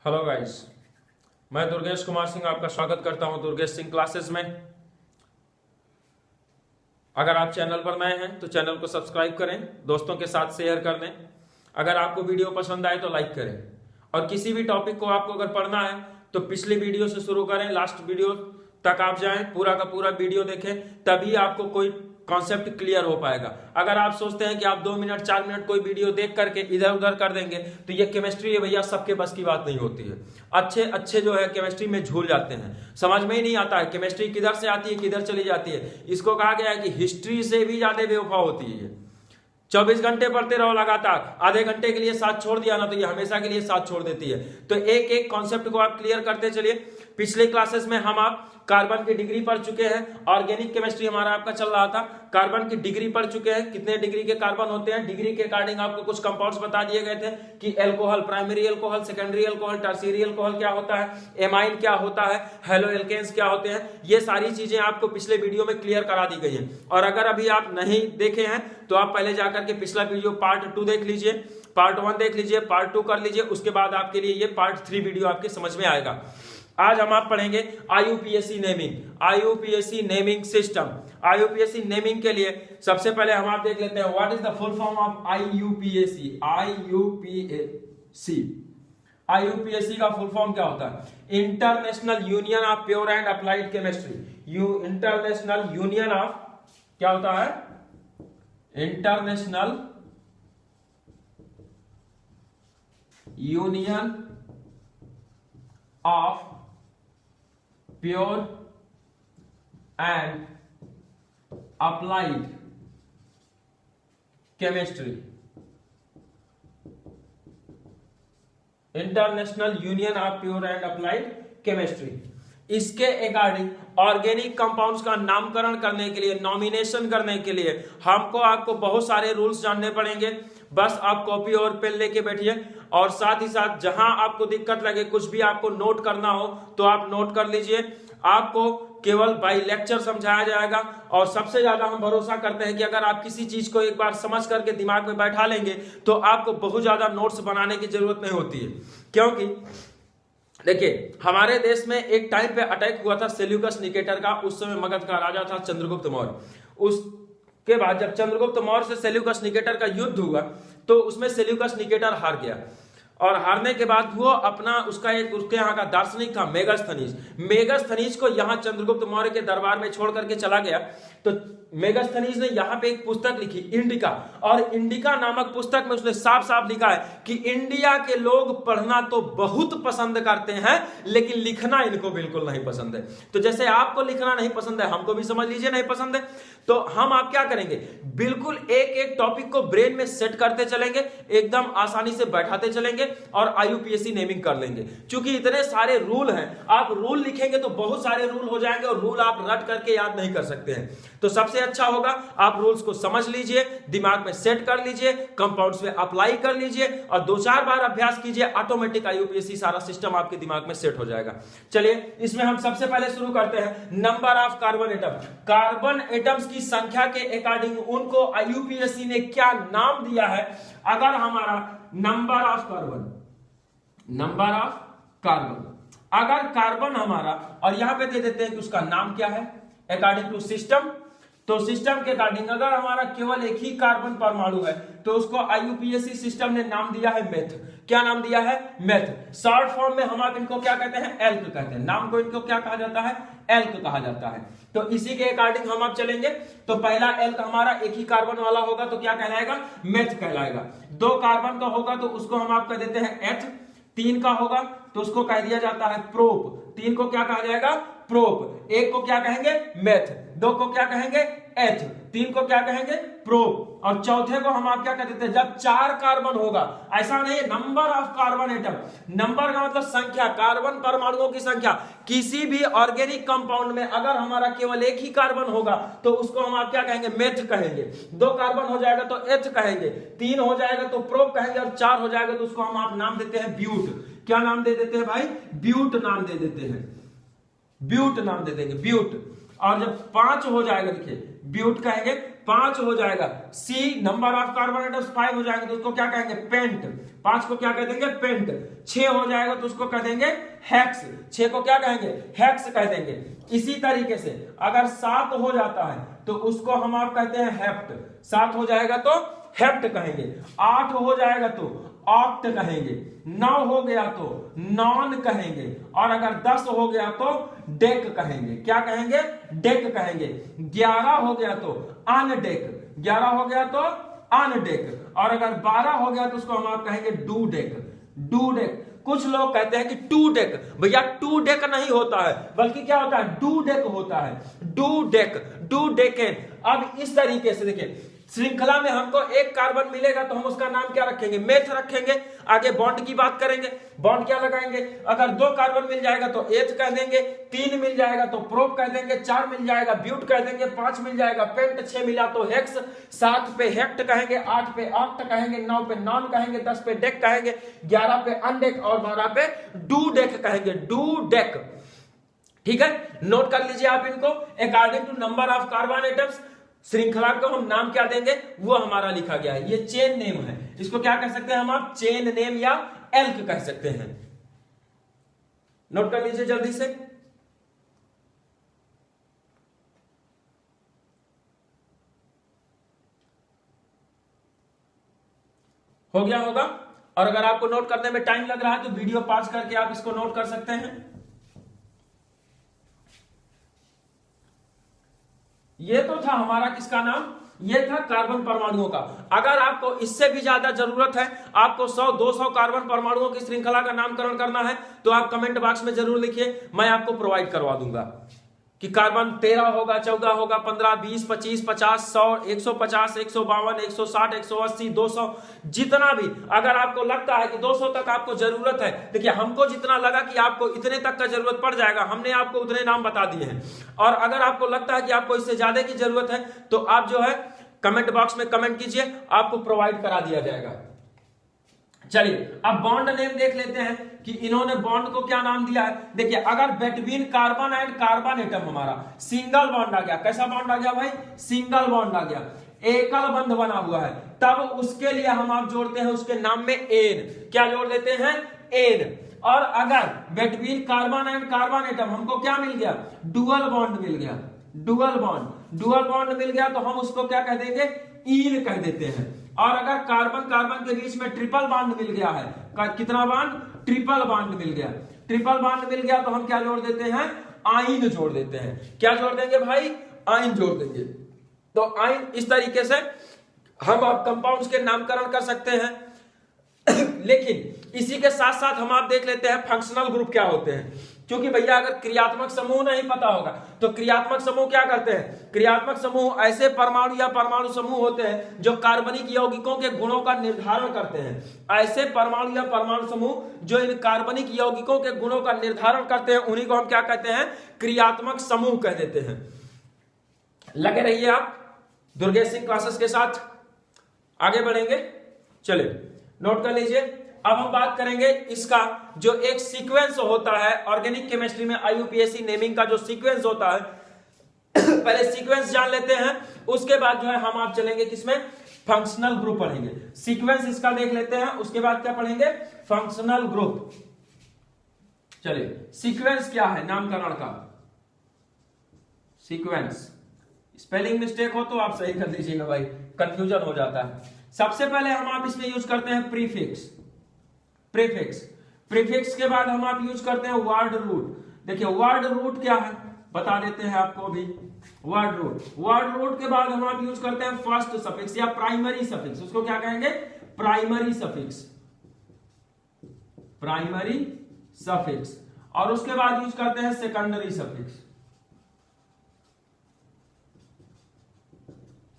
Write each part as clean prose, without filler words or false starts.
Hello guys, मैं दुर्गेश कुमार सिंह आपका स्वागत करता हूं दुर्गेश सिंह क्लासेस में। अगर आप चैनल पर नए हैं तो चैनल को सब्सक्राइब करें, दोस्तों के साथ शेयर कर दें। अगर आपको वीडियो पसंद आए तो लाइक करें और किसी भी टॉपिक को आपको अगर पढ़ना है तो पिछली वीडियो से शुरू करें, लास्ट वीडियो तक आप जाएं, पूरा का पूरा वीडियो देखें, तभी आपको कोई कॉन्सेप्ट क्लियर हो पाएगा। अगर आप सोचते हैं कि आप 2 मिनट 4 मिनट कोई वीडियो देख करके इधर उधर कर देंगे तो ये केमिस्ट्री है भैया, सबके बस की बात नहीं होती है। अच्छे जो है केमिस्ट्री में झूल जाते हैं, समझ में ही नहीं आता है केमिस्ट्री किधर से आती है किधर चली जाती है। इसको कहा गया है कि हिस्ट्री से भी ज्यादा बेवफा होती है। 24 घंटे पढ़ते रहो लगातार, आधे घंटे के लिए साथ छोड़ दिया ना तो ये हमेशा के लिए साथ छोड़ देती है। तो एक एक कॉन्सेप्ट को आप क्लियर करते चलिए। पिछले क्लासेस में हम आप कार्बन की डिग्री पढ़ चुके हैं, ऑर्गेनिक केमिस्ट्री हमारा आपका चल रहा था। कार्बन की डिग्री पढ़ चुके हैं, कितने डिग्री के कार्बन होते हैं, डिग्री के अकॉर्डिंग आपको कुछ कंपाउंड्स बता दिए गए थे कि alcohol, primary alcohol, secondary alcohol, tertiary alcohol क्या होता है, एमाइन क्या होता है, हेलो एल्केन्स क्या होते हैं। ये सारी चीजें आपको पिछले वीडियो में क्लियर करा दी गई है। और अगर अभी आप नहीं देखे हैं तो आप पहले जाकर के पिछला वीडियो पार्ट 2 देख लीजिए, पार्ट 1 देख लीजिए, पार्ट 2 कर लीजिए, उसके बाद आपके लिए ये पार्ट 3 वीडियो आपके समझ में आएगा। आज हम आप पढ़ेंगे IUPAC naming, IUPAC naming system. IUPAC naming के लिए सबसे पहले हम आप देख लेते हैं what is the full form of IUPAC. IUPAC, IUPAC का फुल फॉर्म क्या होता है? International union of pure and applied chemistry. International union of क्या होता है? International union of pure and applied chemistry. International union of pure and applied chemistry. इसके according organic compounds का नामकरण करने के लिए, नॉमिनेशन करने के लिए हमको आपको बहुत सारे रूल्स जानने पड़ेंगे। बस आप कॉपी और पेन लेके बैठिए और साथ ही साथ जहां आपको दिक्कत लगे, कुछ भी आपको नोट करना हो तो आप नोट कर लीजिए। आपको केवल बाई लेक्चर समझाया जाएगा और सबसे ज्यादा हम भरोसा करते हैं कि अगर आप किसी चीज को एक बार समझ करके दिमाग में बैठा लेंगे तो आपको बहुत ज्यादा नोट्स बनाने की जरूरत नहीं होती है। क्योंकि देखिए, हमारे देश में एक टाइम पे अटैक हुआ था सेल्यूकस निकेटर का। उस समय मगध का राजा था चंद्रगुप्त मौर्य। उसके बाद जब चंद्रगुप्त मौर्य से सेल्यूकस निकेटर का युद्ध हुआ तो उसमें सेल्यूकस निकेटर हार गया और हारने के बाद वो अपना उसका एक उसके यहाँ का दार्शनिक था मेगास्थनीज। मेगास्थनीज को यहाँ चंद्रगुप्त मौर्य के दरबार में छोड़ करके चला गया। तो मेगास्थनीज ने यहाँ पे एक पुस्तक लिखी इंडिका, और इंडिका नामक पुस्तक में उसने साफ साफ लिखा है कि इंडिया के लोग पढ़ना तो बहुत पसंद करते हैं लेकिन लिखना इनको बिल्कुल नहीं पसंद है। तो जैसे आपको लिखना नहीं पसंद है, हमको भी समझ लीजिए नहीं पसंद है। तो हम आप क्या करेंगे, बिल्कुल एक एक टॉपिक को ब्रेन में सेट करते चलेंगे, एकदम आसानी से बैठाते चलेंगे और आईयूपीएसी नेमिंग कर लेंगे। क्योंकि इतने सारे रूल हैं, आप रूल लिखेंगे तो बहुत सारे रूल हो जाएंगे और रूल आप रट करके याद नहीं कर सकते हैं। तो सबसे अच्छा होगा आप रूल्स को समझ लीजिए, दिमाग में सेट कर लीजिए, कंपाउंड्स में अप्लाई कर लीजिए और 2-4 बार अभ्यास कीजिए, ऑटोमेटिक आईयूपीएसी सारा सिस्टम आपके दिमाग में सेट हो जाएगा। चलिए, इसमें हम सबसे पहले शुरू करते हैं number of carbon atom. Carbon atoms की संख्या के अकॉर्डिंग उनको आईयूपीएसी ने क्या नाम दिया है। अगर हमारा नंबर ऑफ कार्बन, अगर कार्बन हमारा, और यहां पे दे देते हैं कि उसका नाम क्या है अकॉर्डिंग टू सिस्टम। तो सिस्टम के अकॉर्डिंग अगर हमारा केवल एक ही कार्बन परमाणु है तो उसको आईयूपीएसी सिस्टम ने नाम दिया है मेथ। क्या नाम दिया है? मेथ। शॉर्ट फॉर्म में हम आप इनको क्या कहते हैं? एल्क कहते हैं। नाम को इनको क्या कहा जाता है? एल्क कहा जाता है। तो इसी के अकॉर्डिंग हम आप चलेंगे। तो पहला एल्क हमारा एक ही कार्बन वाला होगा तो क्या कहलाएगा? मेथ कहलाएगा। 2 कार्बन का होगा तो उसको हम आप कह देते हैं एथ। 3 का होगा तो उसको कह दिया जाता है प्रोप। 3 को क्या कहा जाएगा? प्रोप। 1 को क्या कहेंगे? मेथ। 2 को क्या कहेंगे? एथ। 3 को क्या कहेंगे? प्रोप। और चौथे को हम आप क्या कह देते हैं? जब 4 कार्बन होगा, ऐसा नहीं, number of carbon atom. Number का मतलब संख्या, कार्बन परमाणुओं की संख्या। किसी भी ऑर्गेनिक कंपाउंड में अगर हमारा केवल एक ही कार्बन होगा तो उसको हम आप क्या कहेंगे? मेथ कहेंगे। 2 कार्बन हो जाएगा तो एथ कहेंगे, 3 हो जाएगा तो प्रोप कहेंगे और 4 हो जाएगा तो उसको हम आप नाम देते हैं ब्यूट। क्या नाम दे देते हैं भाई? ब्यूट नाम दे देते हैं, ब्यूट नाम दे देंगे, ब्यूट। और जब 5 हो जाएगा, देखिए ब्यूट कहेंगे, 5 हो जाएगा। See number of carbon atoms 5 हो जाएगा तो उसको क्या कहेंगे, पेंट। 5 को क्या कह देंगे, पेंट। 6 हो जाएगा तो उसको कह देंगे हेक्स। 6 को क्या कहेंगे, हेक्स कह देंगे। इसी तरीके से अगर 7 हो जाता है तो उसको हम आप कहते हैं हेप्ट। 7 हो जाएगा तो हेप्ट कहेंगे। 8 हो जाएगा तो ऑक्ट कहेंगे। 9 हो गया तो नॉन कहेंगे। और अगर 10 हो गया तो डेक कहेंगे। क्या कहेंगे, डेक कहेंगे। 11 हो गया तो अनडेक। 11 हो गया तो अनडेक। और अगर 12 हो गया तो उसको हम आप कहेंगे डू डेक। Do deck. कुछ लोग कहते हैं कि टू डेक, भैया टू डेक नहीं होता है, बल्कि क्या होता है, डू डेक होता है। Do deck, do decane. अब इस तरीके से देखिए, श्रृंखला में हमको एक कार्बन मिलेगा तो हम उसका नाम क्या रखेंगे, मेथ रखेंगे। आगे बॉन्ड की बात करेंगे, बॉन्ड क्या लगाएंगे। अगर 2 कार्बन मिल जाएगा तो एथ कह देंगे, 3 मिल जाएगा तो प्रोप कह देंगे, 4 मिल जाएगा ब्यूट कह देंगे, 5 मिल जाएगा पेंट, 6 मिला तो हेक्स, 7 पे हेक्ट कहेंगे, 8 पे ऑक्ट कहेंगे, 9 पे नॉन कहेंगे, 10 पे डेक कहेंगे, 11 पे अनडेक और 12 पे डू डेक कहेंगे। डू डेक, ठीक है, नोट कर लीजिए आप इनको। According to number of carbon atoms श्रृंखला को हम नाम क्या देंगे, वो हमारा लिखा गया है। ये चेन नेम है, इसको क्या कह सकते हैं हम आप, चेन नेम या एल्क कह सकते हैं। नोट कर लीजिए जल्दी से। हो गया होगा। और अगर आपको नोट करने में टाइम लग रहा है तो वीडियो पॉज करके आप इसको नोट कर सकते हैं। ये तो था हमारा किसका नाम, ये था कार्बन परमाणुओं का। अगर आपको इससे भी ज्यादा जरूरत है, आपको 100-200 कार्बन परमाणुओं की श्रृंखला का नामकरण करना है तो आप कमेंट बॉक्स में जरूर लिखिए, मैं आपको प्रोवाइड करवा दूंगा कि कार्बन 13 होगा, 14 होगा, 15, 20, 25, 50, 100, 150, 152, 160, 180, 200, जितना भी। अगर आपको लगता है कि 200 तक आपको जरूरत है, देखिए हमको जितना लगा कि आपको इतने तक का जरूरत पड़ जाएगा, हमने आपको उतने नाम बता दिए हैं। और अगर आपको लगता है कि आपको इससे ज्यादा की जरूरत है तो आप जो है कमेंट बॉक्स में कमेंट कीजिए, आपको प्रोवाइड करा दिया जाएगा। चलिए अब बॉन्ड नेम देख लेते हैं कि इन्होंने बॉन्ड को क्या नाम दिया है। देखिए अगर between carbon and carbon atom हमारा सिंगल बॉन्ड आ गया, कैसा बॉन्ड आ गया भाई, सिंगल बॉन्ड आ गया, एकल बंध बना हुआ है, तब उसके लिए हम आप जोड़ते हैं उसके नाम में एन। क्या जोड़ देते हैं, एन। और अगर between carbon and carbon atom हमको क्या मिल गया, डुअल बॉन्ड मिल गया, डुअल बॉन्ड, डुअल बॉन्ड मिल गया तो हम उसको क्या कह देंगे, ईन कह देते हैं। और अगर कार्बन कार्बन के बीच में ट्रिपल बॉन्ड मिल गया है, कितना बॉन्ड, ट्रिपल बॉन्ड मिल गया, ट्रिपल बॉन्ड मिल गया तो हम क्या जोड़ देते हैं, आइन जोड़ देते हैं। क्या जोड़ देंगे भाई, आइन जोड़ देंगे। तो आइन, इस तरीके से हम आप कंपाउंड्स के नामकरण कर सकते हैं। लेकिन इसी के साथ साथ हम आप देख लेते हैं फंक्शनल ग्रुप क्या होते हैं। क्योंकि भैया अगर क्रियात्मक समूह नहीं पता होगा तो क्रियात्मक समूह क्या करते हैं, क्रियात्मक समूह ऐसे परमाणु या परमाणु समूह होते हैं जो कार्बनिक यौगिकों के गुणों का निर्धारण करते हैं। ऐसे परमाणु या परमाणु समूह जो इन कार्बनिक यौगिकों के गुणों का निर्धारण करते हैं, उन्हीं को हम क्या कहते हैं, क्रियात्मक समूह कह देते हैं। लगे रहिए आप दुर्गेश सिंह क्लासेस के साथ, आगे बढ़ेंगे। चलिए नोट कर लीजिए। अब हम बात करेंगे इसका जो एक सीक्वेंस होता है ऑर्गेनिक केमिस्ट्री में, आईयूपीएसी नेमिंग का जो सीक्वेंस होता है, पहले सीक्वेंस जान लेते हैं, उसके बाद जो है हम आप चलेंगे किसमें, फंक्शनल ग्रुप पढ़ेंगे। सीक्वेंस इसका देख लेते हैं, उसके बाद क्या पढ़ेंगे, फंक्शनल ग्रुप। चलिए सीक्वेंस क्या है नामकरण का, सीक्वेंस, स्पेलिंग मिस्टेक हो तो आप सही कर दीजिएगा भाई, कंफ्यूजन हो जाता है। सबसे पहले हम आप इसमें यूज करते हैं प्रीफिक्स, प्रीफिक्स, प्रीफिक्स के बाद हम आप यूज करते हैं वर्ड रूट। देखिए वर्ड रूट क्या है बता देते हैं आपको भी, वर्ड रूट, वर्ड रूट के बाद हम आप यूज करते हैं फर्स्ट सफिक्स या प्राइमरी सफिक्स, उसको क्या कहेंगे, प्राइमरी सफिक्स, प्राइमरी सफिक्स। और उसके बाद यूज करते हैं secondary suffix,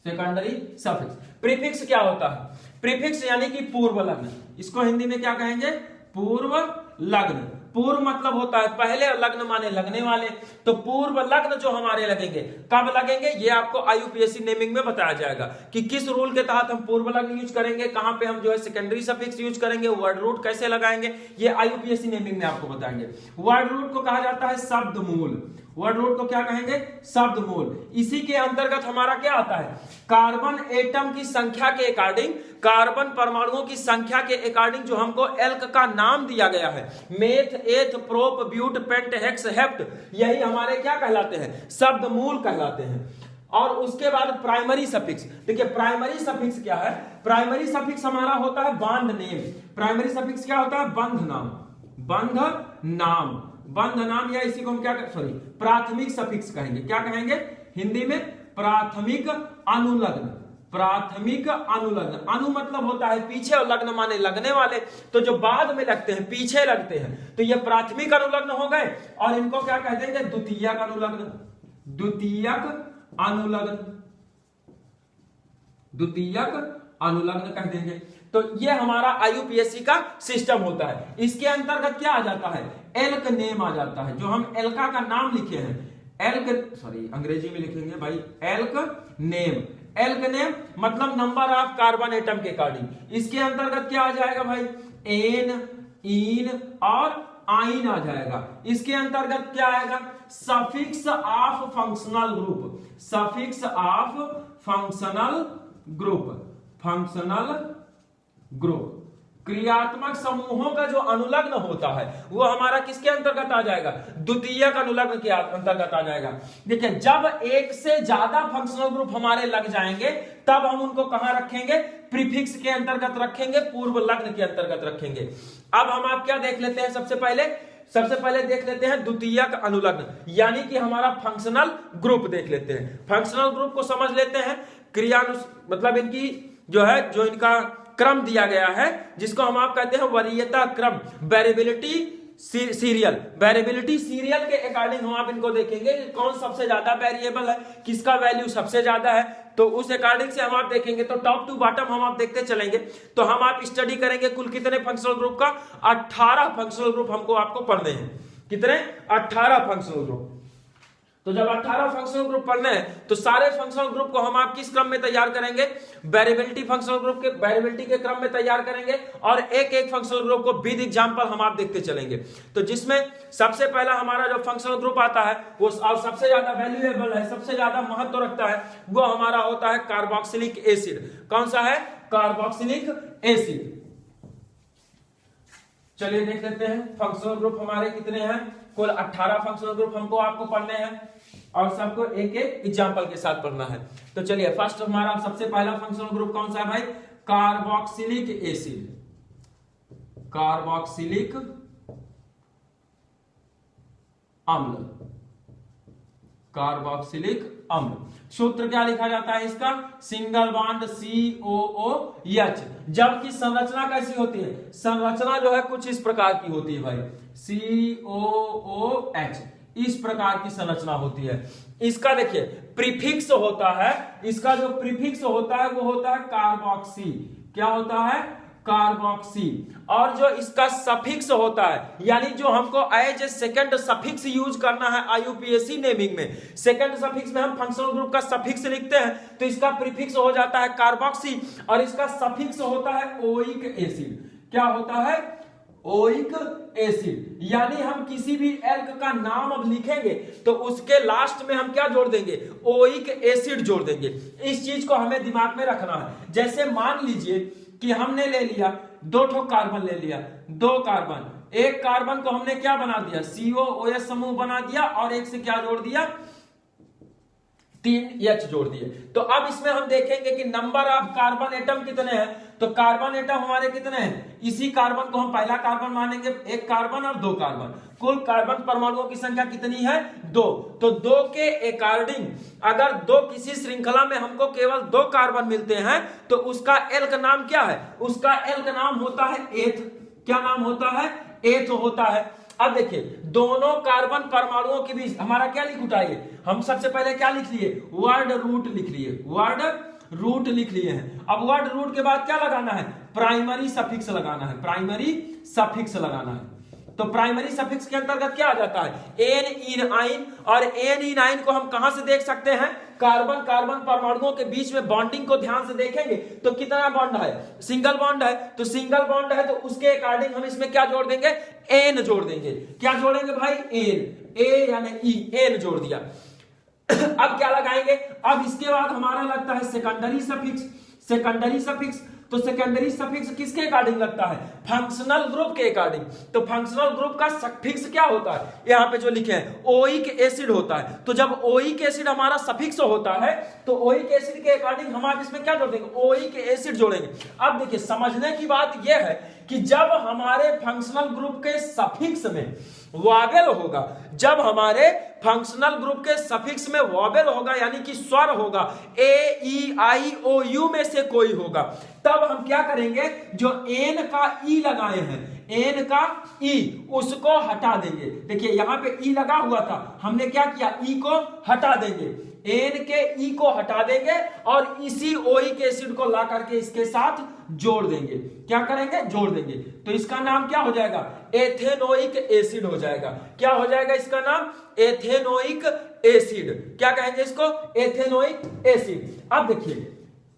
secondary suffix. Prefix क्या होता है, प्रीफिक्स यानी कि पूर्व लग्न, इसको हिंदी में क्या कहेंगे, पूर्व लग्न। पूर्व मतलब होता है पहले, लग्न माने लगने वाले, तो पूर्व लग्न जो हमारे लगेंगे, कब लगेंगे, ये आपको आईयूपीएसी नेमिंग में बताया जाएगा कि किस रूल के तहत हम पूर्व लग्न यूज करेंगे, कहां पे हम जो है सेकेंडरी सफिक्स यूज करेंगे, वर्ड रूट कैसे लगाएंगे, ये आईयूपीएसी नेमिंग में आपको बताएंगे। वर्ड रूट को कहा जाता है शब्द मूल, वर्ड रूट को क्या कहेंगे? शब्द मूल। इसी के अंतर्गत हमारा क्या आता है? कार्बन एटम की संख्या के अकॉर्डिंग, कार्बन परमाणुओं की संख्या के अकॉर्डिंग जो हमको एल्क का नाम दिया गया है, meth, eth, prop, but, pent, hex, hept, यही हमारे क्या कहलाते हैं? शब्द मूल कहलाते हैं। और उसके बाद प्राइमरी सफिक्स। देखिए प्राइमरी सफिक्स क्या है? प्राइमरी सफिक्स हमारा होता है बॉन्ड नेम। प्राइमरी सफिक्स क्या होता है? बंध नाम। बंध नाम, बंध नाम, या इसी को हम क्या सॉरी प्राथमिक सफिक्स कहेंगे। क्या कहेंगे हिंदी में? प्राथमिक अनुलग्न। प्राथमिक अनुलग्न, अनु मतलब होता है पीछे और लग्न माने लगने वाले, तो जो बाद में लगते हैं, पीछे लगते हैं, तो ये प्राथमिक अनुलग्न हो गए। और इनको क्या कह देंगे? द्वितीयक अनुलग्न। द्वितीयक अनुलग्न, द्वितीयक अनुलग्न कह देंगे। तो ये हमारा आईयूपीएससी का सिस्टम होता है। इसके अंतर्गत क्या आ जाता है? एल्क नेम आ जाता है। जो हम एल्का का नाम लिखे हैं, एल्क सॉरी अंग्रेजी में लिखेंगे भाई, एल्क नेम। एल्क नेम मतलब नंबर ऑफ कार्बन एटम के अकॉर्डिंग। इसके अंतर्गत क्या आ जाएगा भाई? एन, इन और आइन आ जाएगा। इसके अंतर्गत क्या आएगा? Suffix of functional group. Suffix of functional group. Functional group क्रियात्मक समूहों का जो अनुलग्न होता है वो हमारा किसके अंतर्गत आ जाएगा? द्वितीयक अनुलग्न के अंतर्गत आ जाएगा। देखिए जब एक से ज्यादा फंक्शनल ग्रुप हमारे लग जाएंगे तब हम उनको कहां रखेंगे? प्रीफिक्स के अंतर्गत रखेंगे, पूर्व लग्न के अंतर्गत रखेंगे। अब हम आप क्या देख लेते हैं? सबसे पहले देख लेते हैं द्वितीयक अनुलग्न, यानी कि हमारा फंक्शनल ग्रुप देख लेते हैं। फंक्शनल ग्रुप को समझ लेते हैं। मतलब इनकी जो है, जो इनका क्रम दिया गया है, जिसको हम आप कहते हैं वरीयता क्रम, वेरिएबिलिटी सीरियल। वेरिएबिलिटी सीरियल के अकॉर्डिंग हम आप इनको देखेंगे कि कौन सबसे ज्यादा वेरिएबल है, किसका वैल्यू सबसे ज्यादा है, तो उस अकॉर्डिंग से हम आप देखेंगे। तो टॉप टू बॉटम हम आप देखते चलेंगे। तो हम आप स्टडी करेंगे कुल कितने फंक्शनल ग्रुप का? 18 फंक्शनल ग्रुप हमको आपको पढ़ने हैं। कितने? 18 फंक्शनल ग्रुप। तो जब 18 फंक्शनल ग्रुप पढ़ने हैं तो सारे फंक्शनल ग्रुप को हम आप किस क्रम में तैयार करेंगे? वेरिएबिलिटी फंक्शनल ग्रुप के वेरिएबिलिटी के क्रम में तैयार करेंगे, और एक एक फंक्शनल ग्रुप को विद एग्जांपल हम आप देखते चलेंगे। तो जिसमें सबसे पहला हमारा जो फंक्शनल ग्रुप आता है वो सबसे ज्यादा वैल्यूएबल है, सबसे ज्यादा महत्व रखता है, वो हमारा होता है कार्बोक्सिलिक एसिड। कौन सा है? Carboxylic acid. चलिए देख लेते हैं फंक्शनल ग्रुप हमारे कितने हैं। कुल 18 फंक्शनल ग्रुप हमको आपको पढ़ने हैं और सबको एक एक एग्जांपल के साथ पढ़ना है। तो चलिए फर्स्ट हमारा सबसे पहला फंक्शनल ग्रुप कौन सा है भाई? Carboxylic acid. कार्बोक्सिलिक अम्ल। कार्बोक्सिलिक अम्ल। सूत्र क्या लिखा जाता है इसका? Single bond COOH। जबकि संरचना कैसी होती है? संरचना जो है कुछ इस प्रकार की होती है भाई, COOH, इस प्रकार की संरचना होती है। इसका देखिए प्रीफिक्स होता है, इसका जो प्रीफिक्स होता है वो होता है कार्बोक्सी। क्या होता है? कार्बोक्सी। और जो इसका सफिक्स होता है, यानी जो हमको as a second suffix use करना है आईयूपीएससी नेमिंग में, सेकंड सफिक्स में हम फंक्शनल ग्रुप का सफिक्स लिखते हैं, तो इसका प्रीफिक्स हो जाता है कार्बोक्सी और इसका सफिक्स होता है ओइक एसिड। क्या होता है? Oic acid. यानी हम किसी भी एल्क का नाम अब लिखेंगे तो उसके लास्ट में हम क्या जोड़ देंगे? ओइक एसिड जोड़ देंगे। इस चीज को हमें दिमाग में रखना है। जैसे मान लीजिए कि हमने ले लिया 2 ठो कार्बन ले लिया, 2 कार्बन, एक कार्बन को हमने क्या बना दिया? COOH समूह बना दिया और एक से क्या जोड़ दिया? 3 H जोड़ दिए। तो अब इसमें हम देखेंगे कि नंबर ऑफ कार्बन एटम कितने हैं। तो कार्बन एटम हमारे कितने हैं? इसी कार्बन को हम पहला कार्बन मानेंगे, 1 कार्बन और 2 कार्बन। कुल कार्बन परमाणुओं की संख्या कितनी है? 2। तो 2 के अकॉर्डिंग अगर 2 किसी श्रृंखला में हमको केवल 2 कार्बन मिलते हैं तो उसका एल्क नाम क्या है? उसका एल्क नाम होता है एथ। क्या नाम होता है? एथ होता है। अब देखिए दोनों कार्बन परमाणुओं के बीच हमारा क्या लिख उठाइए? हम सबसे पहले क्या लिख लिए? वर्ड रूट लिख लिए। वर्ड रूट लिख लिए हैं। अब वर्ड रूट के बाद क्या लगाना है? प्राइमरी सफिक्स लगाना है। प्राइमरी सफिक्स लगाना है। तो प्राइमरी सफिक्स के अंतर्गत क्या आ जाता है? एन इन आइन। और एन इन आइन को हम कहां से देख सकते हैं? कार्बन कार्बन परमाणुओं के बीच में बॉन्डिंग को ध्यान से देखेंगे तो कितना बॉन्ड है, सिंगल बॉन्ड है, तो सिंगल बॉन्ड है तो उसके अकॉर्डिंग हम इसमें क्या जोड़ देंगे, एन जोड़ देंगे। क्या जोड़ेंगे भाई, एन, ए यानी ई, एन जोड़ दिया। अब क्या लगाएंगे, अब इसके बाद हमारा लगता है सेकेंडरी सफिक्स। सेकेंडरी सफिक्स, तो सेकेंडरी सफिक्स किसके अकॉर्डिंग लगता है, फंक्शनल ग्रुप के अकॉर्डिंग। तो फंक्शनल ग्रुप का सफिक्स क्या होता है, यहाँ पे जो लिखे हैं ओइक एसिड होता है। तो जब ओइक एसिड हमारा सफिक्स होता है तो ओइक एसिड के अकॉर्डिंग हम आप इसमें क्या जोड़ देंगे, ओइक एसिड जोड़ेंगे। अब देखिए समझने की बात यह है कि जब हमारे फंक्शनल ग्रुप के सफिक्स में वॉवेल होगा, जब हमारे फंक्शनल ग्रुप के सफिक्स में वॉवेल होगा यानी कि स्वर होगा, ए ई आई ओ यू में से कोई होगा, तब हम क्या करेंगे, जो एन का ई लगाए हैं, एन का ई, उसको हटा देंगे। देखिए यहां पे ई लगा हुआ था, हमने क्या किया, ई को हटा देंगे, एन के ई को हटा देंगे और इसी ओइक एसिड को ला करके इसके साथ जोड़ देंगे। क्या करेंगे, जोड़ देंगे। तो इसका नाम क्या हो जाएगा, एथेनोइक एसिड हो जाएगा। क्या हो जाएगा इसका नाम, एथेनोइक एसिड। क्या कहेंगे इसको, एथेनोइक एसिड। अब देखिए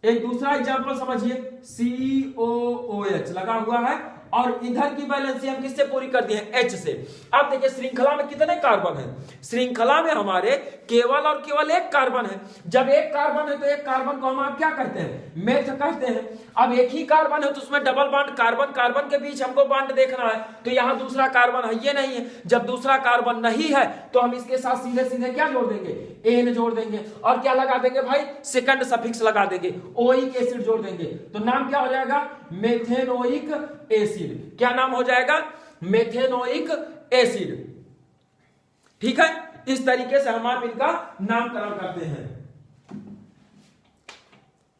एक दूसरा एग्जांपल समझिए, COOH लगा हुआ है और इधर की बैलेंसी हम किससे पूरी कर दी है, H से। अब देखिए श्रृंखला में कितने कार्बन है, श्रृंखला में हमारे केवल और केवल एक कार्बन है। जब एक कार्बन है तो एक कार्बन को हम आप क्या कहते हैं, मेथ कहते हैं। अब एक ही कार्बन है तो उसमें डबल बॉन्ड, कार्बन कार्बन के बीच हमको बॉन्ड देखना है, तो यहाँ दूसरा कार्बन है, ये नहीं है। जब दूसरा कार्बन नहीं है तो हम इसके साथ सीधे सीधे क्या जोड़ देंगे, एन जोड़ देंगे और क्या लगा देंगे भाई, सेकंड सफिक्स लगा देंगे, ओइक एसिड जोड़ देंगे। तो नाम क्या हो जाएगा, मेथेनोइक एसिड। क्या नाम हो जाएगा, मेथेनोइक एसिड। ठीक है, इस तरीके से हम आप इनका नामकरण करते हैं।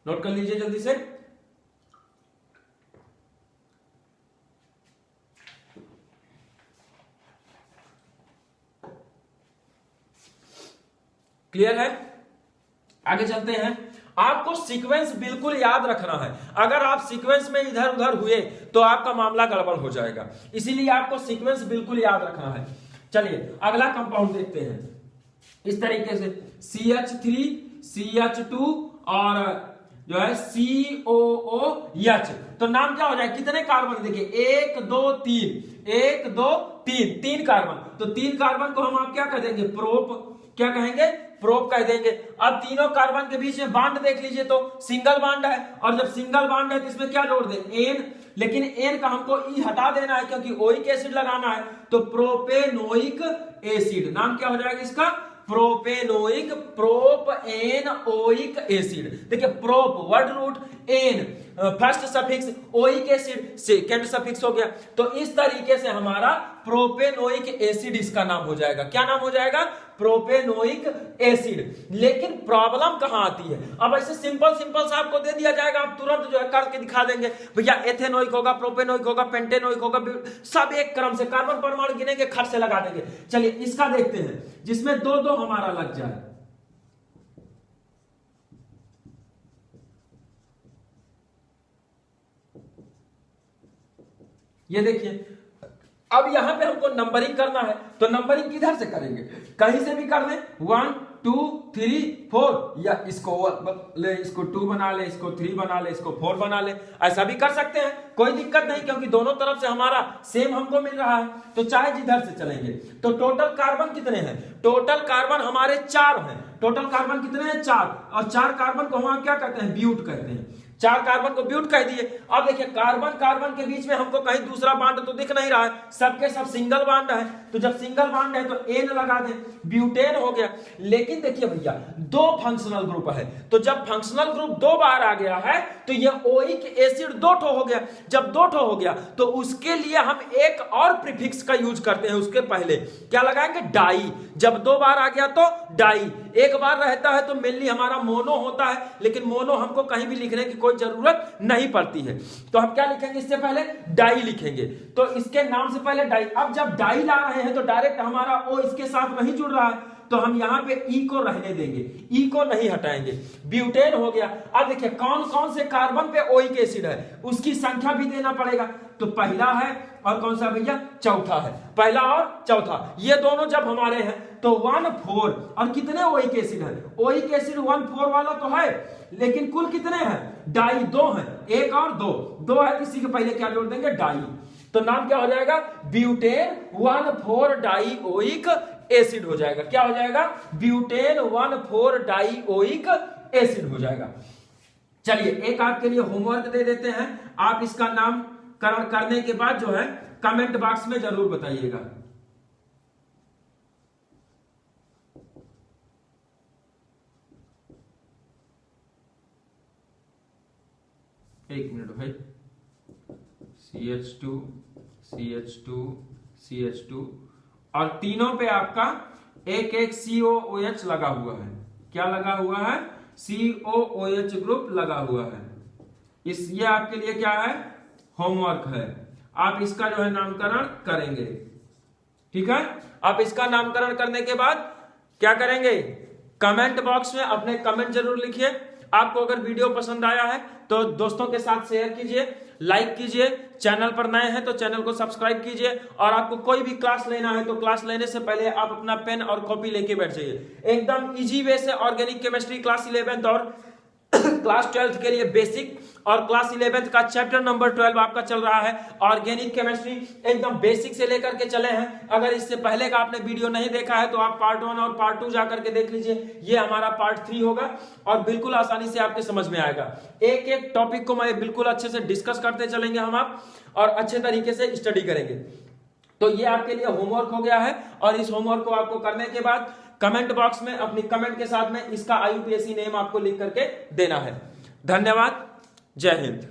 नोट कर लीजिए जल्दी से। क्लियर है, आगे चलते हैं। आपको सीक्वेंस बिल्कुल याद रखना है, अगर आप सीक्वेंस में इधर उधर हुए तो आपका मामला गड़बड़ हो जाएगा, इसीलिए आपको सीक्वेंस बिल्कुल याद रखना है। चलिए अगला कंपाउंड देखते हैं। इस तरीके से CH3 CH2 और जो है COOH, तो नाम क्या हो जाए, कितने कार्बन, देखिए 1 2 3, 1 2 3, 3 कार्बन। तो 3 कार्बन को हम आप क्या कह देंगे, प्रोप, क्या कहेंगे, प्रोप कह देंगे। अब तीनों कार्बन के बीच में बॉन्ड देख लीजिए तो सिंगल बॉन्ड है, और जब सिंगल बॉन्ड है तो इसमें क्या जोड़ दें, एन। लेकिन एन का हमको ई हटा देना है क्योंकि ओइक एसिड लगाना है, तो प्रोपेनोइक एसिड। नाम क्या हो जाएगा इसका, propanoic, prop an oic acid. देखिए prop word root, an first suffix, oic acid second suffix हो गया। तो इस तरीके से हमारा प्रोपेनोइक एसिड इसका नाम हो जाएगा। क्या नाम हो जाएगा, प्रोपेनोइक एसिड। लेकिन प्रॉब्लम कहां आती है, अब ऐसे सिंपल सिंपल सा आपको दे दिया जाएगा, आप तुरंत जो है करके दिखा देंगे, भैया एथेनोइक होगा, प्रोपेनोइक होगा, पेंटेनोइक होगा, सब एक क्रम से कार्बन परमाणु गिनेंगे, खट से लगा देंगे। चलिए इसका देखते हैं जिसमें 2-2 हमारा लग जाए। ये देखिए अब यहां पे हमको नंबरिंग करना है, तो नंबरिंग किधर से करेंगे, कहीं से भी कर लें, 1 2 3 4, या इसको ले, इसको 2 बना ले, इसको 3 बना ले, इसको 4 बना ले, ऐसा भी कर सकते हैं, कोई दिक्कत नहीं, क्योंकि दोनों तरफ से हमारा सेम हमको मिल रहा है, तो चाहे जिधर से चलेंगे। तो टोटल कार्बन कितने हैं, टोटल कार्बन हमारे 4 हैं। टोटल कार्बन कितने हैं, 4, और 4 कार्बन को हम क्या कहते हैं, ब्यूट कहते हैं। 4 कार्बन को ब्यूट कह दिए। अब देखिए कार्बन कार्बन के बीच में हमको कहीं दूसरा बॉन्ड तो दिख नहीं रहा है, सबके सब सिंगल बॉन्ड है, तो जब सिंगल बॉन्ड है तो एन लगा दें, ब्यूटेन हो गया। लेकिन देखिए भैया 2 फंक्शनल ग्रुप है, तो जब फंक्शनल ग्रुप 2 बार आ गया है तो ये ओइक एसिड 2 ठो हो गया। जब 2 ठो हो गया तो उसके लिए हम एक और प्रीफिक्स का यूज करते हैं, उसके पहले क्या लगाएंगे, डाई। जब 2 बार आ गया तो डाई, एक बार रहता है तो मेनली हमारा मोनो होता है, लेकिन मोनो हमको कहीं भी लिखने की कोई जरूरत नहीं पड़ती है, तो हम क्या लिखेंगे, इससे पहले डाई लिखेंगे, तो इसके नाम से पहले डाई। अब जब डाई ला रहे हैं तो डायरेक्ट हमारा ओ इसके साथ नहीं जुड़ रहा है, तो हम यहाँ पे ई को रहने देंगे, ई को नहीं हटाएंगे। ब्यूटेन हो गया। अब देखिए कौन कौन से कार्बन पे ओइक एसिड है उसकी संख्या भी देना पड़ेगा। तो पहला है और कौन सा भैया, चौथा है, पहला और चौथा, ये दोनों जब हमारे हैं तो 1,4 और कितने ओइक एसिड है, ओइक एसिड 1,4 वाला तो है, लेकिन कुल कितने हैं, डाई 2 हैं, एक और दो है, इसी के पहले क्या जोड़ देंगे, डाई। तो नाम क्या हो जाएगा, ब्यूटेन 1,4 डाई ओइक एसिड हो जाएगा। क्या हो जाएगा, ब्यूटेन 1,4 डाई ओइक एसिड हो जाएगा। चलिए एक आपके लिए होमवर्क दे देते हैं, आप इसका नामकरण करने के बाद जो है कमेंट बॉक्स में जरूर बताइएगा। एक मिनट भाई, CH2 CH2 CH2 और तीनों पे आपका एक एक COOH लगा हुआ है। क्या लगा हुआ है, COOH ग्रुप लगा हुआ है। ये आपके लिए क्या है, होमवर्क है, आप इसका जो है नामकरण करेंगे। ठीक है, आप इसका नामकरण करने के बाद क्या करेंगे, कमेंट बॉक्स में अपने कमेंट जरूर लिखिए। आपको अगर वीडियो पसंद आया है तो दोस्तों के साथ शेयर कीजिए, लाइक कीजिए, चैनल पर नए हैं तो चैनल को सब्सक्राइब कीजिए। और आपको कोई भी क्लास लेना है तो क्लास लेने से पहले आप अपना पेन और कॉपी लेके बैठ जाइए। एकदम इजी वे से ऑर्गेनिक केमिस्ट्री क्लास 11th और क्लास 12th के लिए बेसिक और क्लास 11th का चैप्टर नंबर 12 आपका चल रहा है ऑर्गेनिक केमिस्ट्री, एकदम बेसिक से लेकर के चले हैं। अगर इससे पहले का आपने वीडियो नहीं देखा है तो आप पार्ट 1 और पार्ट 2 जाकर के देख लीजिए, ये हमारा पार्ट 3 होगा और बिल्कुल आसानी से आपके समझ में आएगा। एक एक टॉपिक को मैं बिल्कुल अच्छे से डिस्कस करते चलेंगे हम आप, और अच्छे तरीके से स्टडी करेंगे। तो ये आपके लिए होमवर्क हो गया है और इस होमवर्क को आपको करने के बाद कमेंट बॉक्स में अपनी कमेंट के साथ में इसका IUPAC नेम आपको लिख करके देना है। धन्यवाद, जय हिंद।